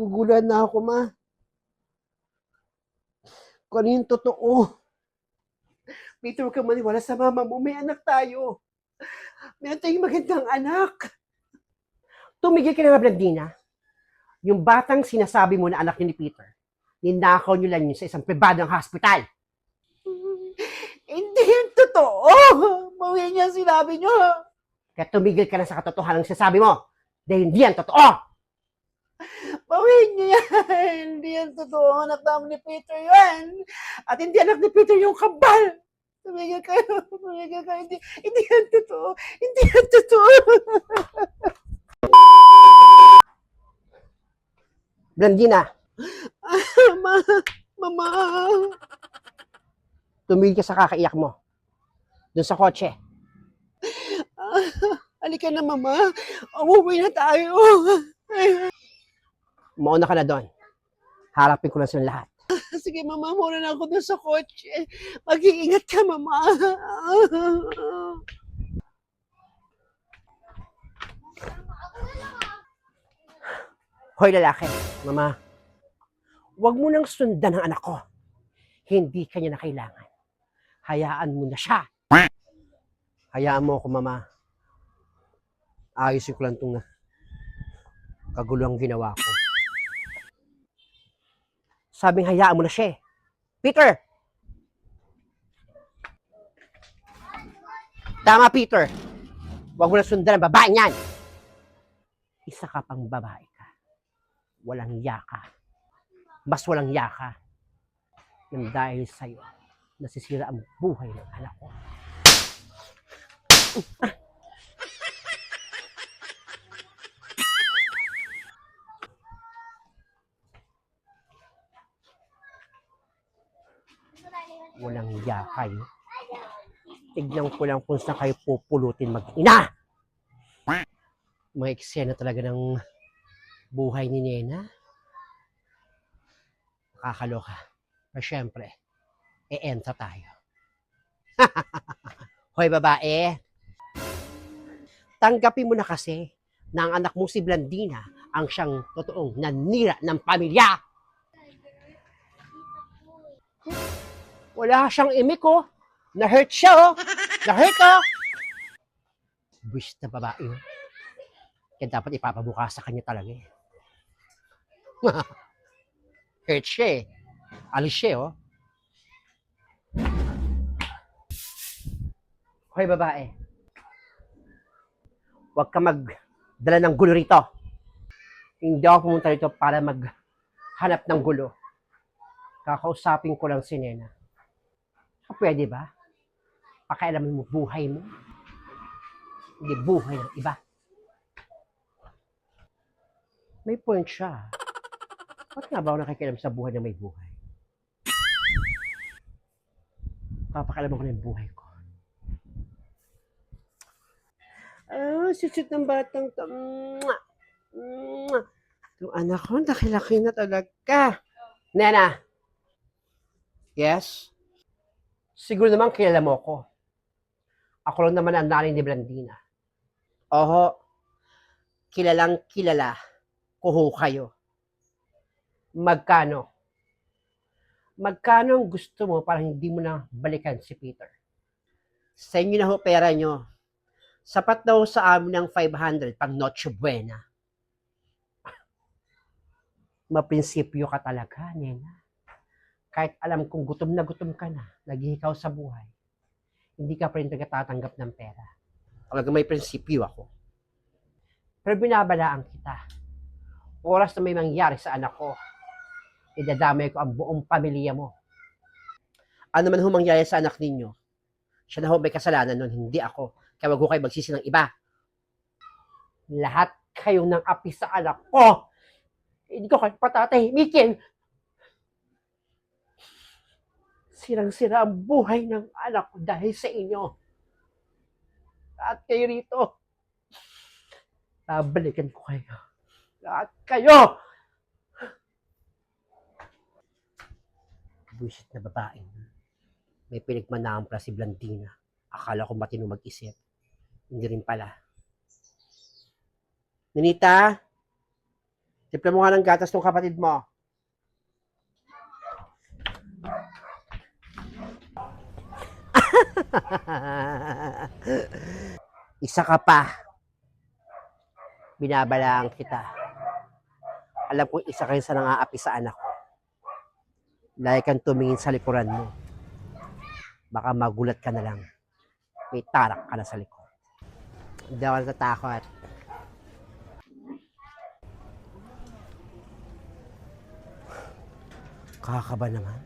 Gugulan na ako, ma. Kung ano yung totoo. Peter, huwag kang maniwala sa mama mo. May anak tayo. Meron tayong magandang anak. Tumigil ka na nga, Blandina. Yung batang sinasabi mo na anak ni Peter, ninakaw niyo lang yun sa isang pribadong hospital. Hindi yung totoo. Mawin niya sinabi niyo. Kaya tumigil ka na sa katotohanan ng sinasabi mo. Dahil hindi yan totoo. Mawin niyo yan. Hindi yan totoo. Anak namin ni Peter yan. At hindi anak ni Peter yung kabal. Tumigil kayo. Tumigil kayo. Hindi yan totoo. Hindi yan totoo. Blandina. Mama. Tumigil ka sa kakaiyak mo. Doon sa kotse. Halika na, mama. Umuwi na tayo. Mauna ka na doon. Harapin ko lang silang lahat. Sige, mama. Muna na ako doon sa kotse. Mag-iingat ka, mama. Hoy, lalaki. Mama, huwag mo nang sundan ang anak ko. Hindi kanya na kailangan. Hayaan mo na siya. Hayaan mo ako, mama. Ayusin ko lang itong kaguluhang ginawa ko. Sabing hayaan mo na siya. Peter! Tama, Peter. Huwag mo na sundan ang babae niyan. Isa ka pang babae ka. Walang yaka. Mas walang yaka. Nang dahil sa'yo, nasisira ang buhay ng anak ko. Walang yakay. Tignan ko lang kung saan kayo pupulutin mag-ina. Mga eksena talaga ng buhay ni Nena. Nakakaloka. Pero syempre, e-enta tayo. Hoy, babae. Tanggapin mo na kasi na ang anak mo si Blandina ang siyang totoong nanira ng pamilya. Wala siyang imik, oh. Na-hurt siya, oh. Na-hurt, oh. Wish na babae, oh. Kaya dapat ipapabukas sa kanya talaga, eh. Hurt siya, eh. Alis siya, oh. Hoy, babae. Huwag ka magdala ng gulo rito. Hindi ako pumunta rito para maghanap ng gulo. Kakausapin ko lang si Nena. Pwede ba? Pakialaman mo buhay mo. Hindi buhay ng iba. May point siya. Ba't nga ba ako nakikialam sa buhay na may buhay? Papakialaman ko na yung buhay ko. Sisip ng batang to. Yung anak ko, laki-laki na talaga. Nena. Yes? Siguro naman kilala mo ko. Ako lang naman ang nanay ni Blandina. Oho, kilalang kilala. Kuho kayo. Magkano? Magkano ang gusto mo para hindi mo na balikan si Peter? Sa inyo na ho pera nyo. Sapat daw sa amin ng 500 pang Noche Buena. Maprinsipyo ka talaga, Nena. Kahit alam kong gutom na gutom ka na, naghihikaw sa buhay, hindi ka pa rin tatanggap ng pera. Talaga may prinsipyo ako. Pero binabalaan kita. Oras na may mangyari sa anak ko, idadamay ko ang buong pamilya mo. Ano man humangyari sa anak ninyo, siya na ho may kasalanan nun, hindi ako. Kaya wag ho kayo magsisi ng iba. Lahat kayong nang api sa anak ko, hindi ko kayo patatahimikin. Sirang-sira ang buhay ng anak ko dahil sa inyo. Lahat kayo rito. Babalikan ko kayo. Lahat kayo! Buisit na babae. May pinagmanahan pala si Blandina. Akala ko matino mag-isip. Hindi rin pala. Ninita? Tipla mo nga ng gatas ng kapatid mo. Isa ka pa. Binabalaan kita. Alam ko isa kayo sa nangaapi sa anak ko. Lagi kang tumingin sa likuran mo. Baka magulat ka na lang. May tarak ka na sa likod. Hindi ako natatakot. Kakaba naman.